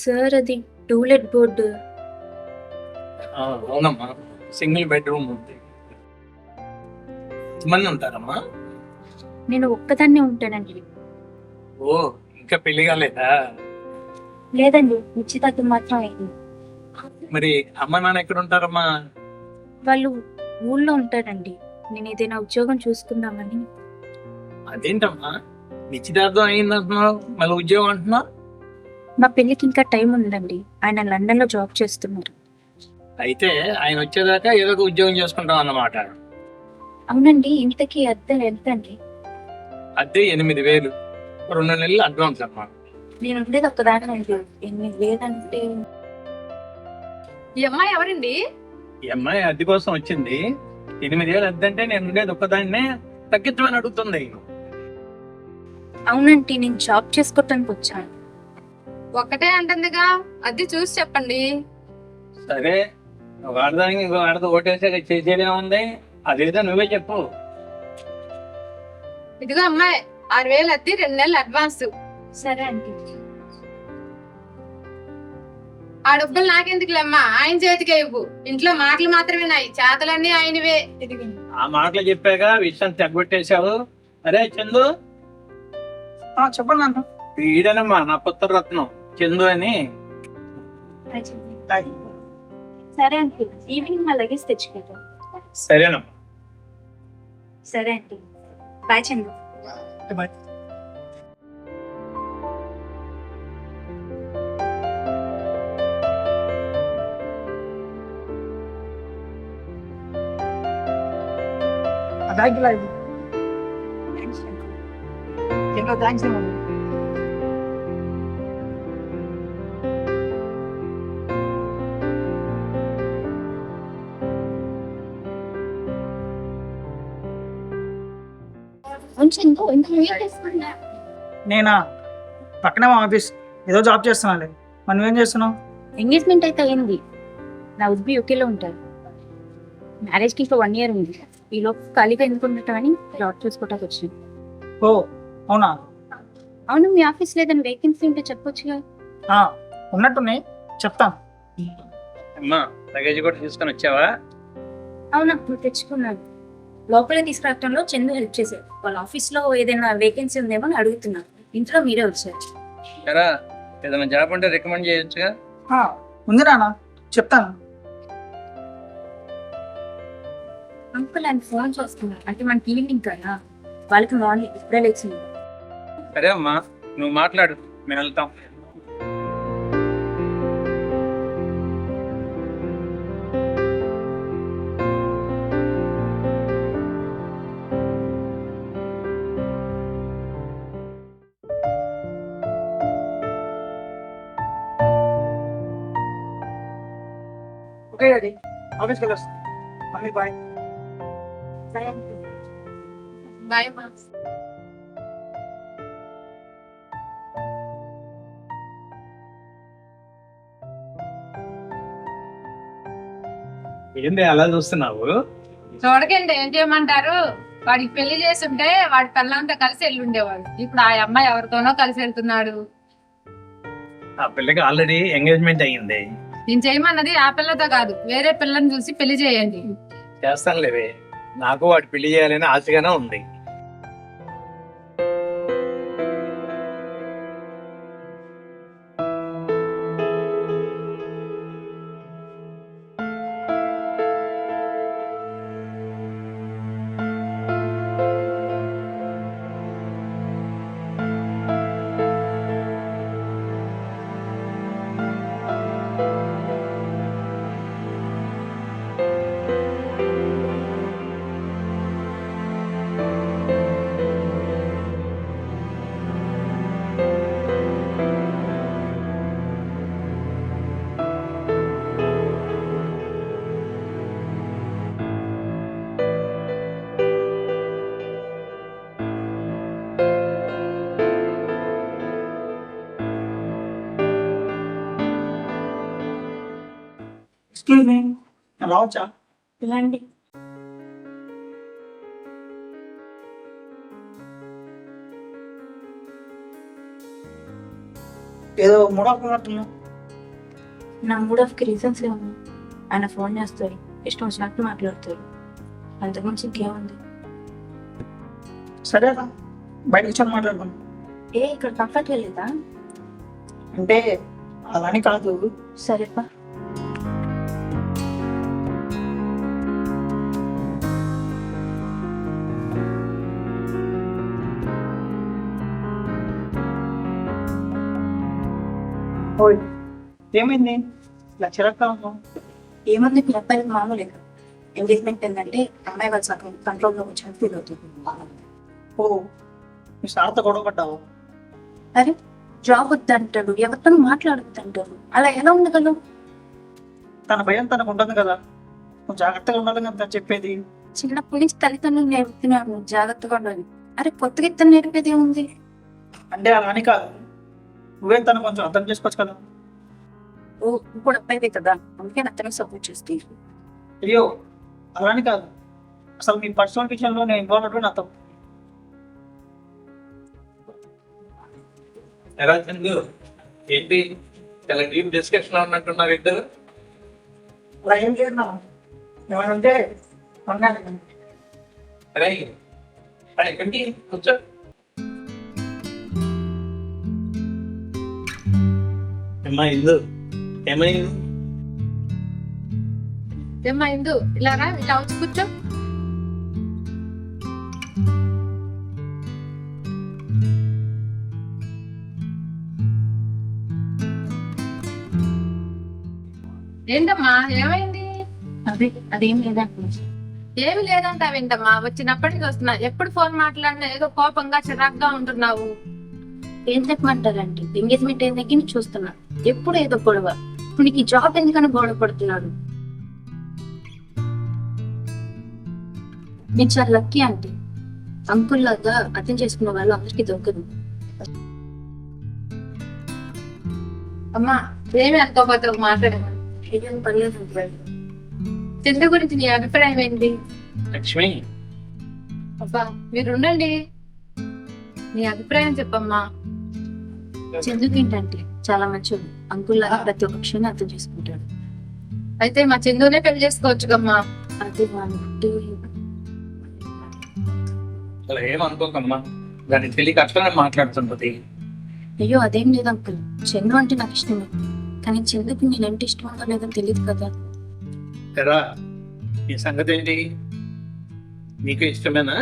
Sir అది to let board. అవునమ్మా, single bedroom ఉంది. ఎంతమంది ఉంటారమ్మా? నేను ఒక్కదాన్నే ఉంటానండి. ఓ, ఇంకా పెళ్లి కాలేదా? లేదండి, నిశ్చితార్థం మాత్రం అయింది. మరి అమ్మ నాన్న ఎక్కడ ఉంటారమ్మా? వాళ్ళు ఊళ్ళో ఉంటారండి. నేను ఏదైనా ఉద్యోగం చూసుకుందామని. అదేంటమ్మా, నిశ్చితార్థం అయిందంటున్నావు, మళ్ళీ ఉద్యోగం అంటున్నావు? మా పెళ్ళికి ఇంకా టైం ఉందండి. ఆయన లండన్ లో జాబ్ చేస్తున్నారు. అయితే ఆయన వచ్చేదాకా ఏదో ఒక ఉద్యోగం చేసుకుంటాం అన్నమాట. అవునండి, ఇంతకీ అద్దె ఎంత అండి? అదే 8,000, 2 నెలలు అడ్వాన్స్ అమ్మా. నేను ఉండేది ఒక్కదాన్ని అండి. 8,000 అంటే ఈ అమ్మాయి ఎవరండి? ఈ అమ్మాయి అద్దె కోసం వచ్చింది. 8,000 అద్దె అంటే నేను ఉండేది ఒక్కదాన్నే, తగ్గించమని అడుగుతుంది. అవునండి, నేను జాబ్ చేసుకోవటానికి వచ్చాను. ఒక్కటే అంటుందిగా, అది చూసి చెప్పండి. సరే, ఒక ఆడదానికి ఇంకో ఆడతో ఓటేసాక చేసేదే ఉంది. అదేదో నువ్వే చెప్పు. ఇదిగో అమ్మాయి, 6,000 అద్దె, 2 నెలలు అడ్వాన్స్. సరే అండి. ఆ డబ్బులు నాకెందుకులేమ్మా, ఆయన చేతికే ఇవ్వు. ఇంట్లో మాటలు మాత్రమే నాయి, చేతలన్నీ ఆయనవే. ఆ మాటలు చెప్పాక విషయం తగ్గొట్టేశావు. అరే చందు, చెప్పండి నాన్న. ఈడనమ్మా నా పుత్రరత్నం చందు అని. సరే అండి, ఈవినింగ్ మా లగేజ్ తెచ్చుకుంటాం. సరేనమ్మా. సరే అండి, బాయ్ చందు. బాయ్. బ్యాగ్ ఇలా ఇవ్వు. ఎన్నో థ్యాంక్స్ అండి. నేనా, పక్కనే మా ఆఫీస్, ఏదో జాబ్ చేస్తున్నాలే. మరి నువ్వేం చేస్తున్నావు? ఎంగేజ్మెంట్ అయితే అయింది. నా ఉద్బి యూకేలో ఉంటారు. మ్యారేజ్ కి ఇంకా 1 year ఉంది. ఈ లోపు ఖాళీగా ఎందుకు ఉండటమని జాబ్ చూసుకోవటానికి వచ్చాను. ఓ అవునా? అవును, మీ ఆఫీస్ లేదని వేకెన్సీ ఉంటే చెప్పొచ్చుగా. ఉన్నట్టున్నాయి, చెప్తాను. అమ్మా, లగేజ్ కూడా తీసుకొని వచ్చావా? అవునా, నువ్వు తెచ్చుకున్నాను. లోపలే తీసుకురావడంలో చందు హెల్ప్ చేశారు. వాళ్ళ ఆఫీస్ లో ఏదైనా వేకెన్సీ ఉందేమో అని అడుగుతున్నారు. ఇంట్లో మీరే వచ్చారు. సరే, ఏదైనా జాబ్ ఉంటే రికమెండ్ చేయొచ్చుగా. ఉంది నాన్న, చెప్తాను. అంకుల్ ఆయన ఫోన్ చేస్తున్నారు. అంటే మనకి ఈవినింగ్ కదా, వాళ్ళకి మార్నింగ్ ఇప్పుడే లేచింది. సరే అమ్మా, నువ్వు మాట్లాడు, మేము వెళ్తాం. ఓకే డాడీ, ఆఫీస్కి వెళ్ళొస్తాను. మళ్ళీ బాయ్. బాయ్ అమ్మా. ఏంటి అలా చూస్తున్నావు? చూడకండి, ఏం చేయమంటారు? వాడికి పెళ్లి చేస్తుంటే వాడి పిల్లలంతా కలిసి వెళ్ళి ఉండేవాడు. ఇప్పుడు ఆ అమ్మాయి ఎవరితోనో కలిసి వెళ్తున్నాడు. ఆ పిల్లకి ఆల్రెడీ ఎంగేజ్మెంట్ అయ్యింది. నేను చేయమన్నది ఆ పిల్లతో కాదు, వేరే పిల్లని చూసి పెళ్లి చేయండి. చేస్తానులేవే, నాకు వాడి పెళ్లి చేయాలని ఆశగానే ఉంది. ఎక్స్క్యూజ్ మీ, రావచ్చా? ఇలాంటి ఏదో మూడవుతున్నట్టున్నా. నా మూడ్ ఆఫ్కి రీజన్స్ ఏమన్నా ఆయన ఫోన్ చేస్తారు, ఇష్టం వచ్చినట్టు మాట్లాడతారు, అంతకుమించి ఇంకేముంది? సరే రా, బయట కూర్చొని మాట్లాడుకుందాం. ఇక్కడ కంఫర్ట్ లేదా? అంటే అలాని కాదు. సరేపా. ఓయ్, ఏమైంది ఇలా చిరక్గా ఉన్నావు? ఏముంది, మీ అబ్బాయికి మామూలే. ఎంగేజ్మెంట్ ఏంటంటే అమ్మాయి వాళ్ళ సగం కంట్రోల్లో వచ్చి ఫీల్ అవుతుంది. ఓ, మీ సార్తో గొడవ పడ్డావు? అరే, జాబ్ వద్దంటాడు, ఎవరితో మాట్లాడొద్దంటాడు, అలా ఎలా ఉండగలవు? తన భయం తనకు ఉంటుంది కదా, నువ్వు జాగ్రత్తగా ఉండాలి కదా చెప్పేది. చిన్నప్పటి నుంచి తల్లిదండ్రులు నేర్పుతున్నాడు జాగ్రత్తగా ఉండాలి. అరే, కొత్తగా ఇద్దరు నేర్పేది ఏముంది? అంటే అలాని కాదు, నువ్వే తను కొంచెం అర్థం చేసుకోవచ్చు కదా. ఓ, ఇప్పుడు అబ్బాయివే కదా, అందుకే అతనికి సపోర్ట్ చేస్తే. అయ్యో, అలాని కాదు, అసలు మీ పర్సనల్ విషయంలో నేను ఇన్వాల్వ్ అవ్వడం నా తప్పు. ఎలా చందు, ఏంటి చాలా డీప్ డిస్కషన్ లో ఉన్నట్టున్నారు ఇద్దరు? అలా ఏం లేదు నా, ఏమైనా ఉంటే అన్నాను. అరే ఎక్కడికి కూర్చో. అమ్మా ఇందు, ఏమైంది? ఏమ్మా ఇందు, ఇలా రా, ఇలా వచ్చి కూర్చో. ఏంటమ్మా ఏమైంది? అదేం లేదంటున్నా. ఏమి లేదంటావేంటమ్మా? వచ్చినప్పటికి వస్తున్నా, ఎప్పుడు ఫోన్ మాట్లాడినా ఏదో కోపంగా చిరాగ్గా ఉంటున్నావు. ఏం చెప్పమంటారంటే ఎంగేజ్మెంట్ అయిన దగ్గర నుంచి చూస్తున్నా, ఎప్పుడు ఏదో గొడవ. ఇప్పుడు నీకు ఈ జాబ్ ఎందుకని గొడవ పడుతున్నాడు? నేను చాలా లక్కీ అంటే అంకుల్ లాగా అర్థం చేసుకున్న వాళ్ళు అందరికీ దొరకదు. అమ్మా ఏమి అనుకోకపోతే మాట్లాడమా. ఏం పర్లేదు అంకుల్. చంద్ర గురించి నీ అభిప్రాయం ఏంటి? లక్ష్మి, అబ్బా మీరు ఉండండి, నీ అభిప్రాయం చెప్పమ్మా. చందుకు ఏంటంటే చాలా మంచోడు, అంకుల్ లాగా ప్రతి ఒక్క విషయాన్ని అర్థం చేసుకుంటాడు. అయితే మా చందునే పెళ్లి చేసుకోవచ్చుగమ్మా. అది వాళ్ళు అలా ఏమనుకోకమ్మా, దాన్ని తెలియక అట్లనే మాట్లాడుతుంటది. అయ్యో అదేం లేదు అంకుల్, చందు అంటే నాకు ఇష్టమే, కానీ చందుకు నేనంటే ఇష్టమో లేదని తెలియదు కదా. ఎరా, ఈ సంగతి ఏంటి? నీకు ఇష్టమేనా?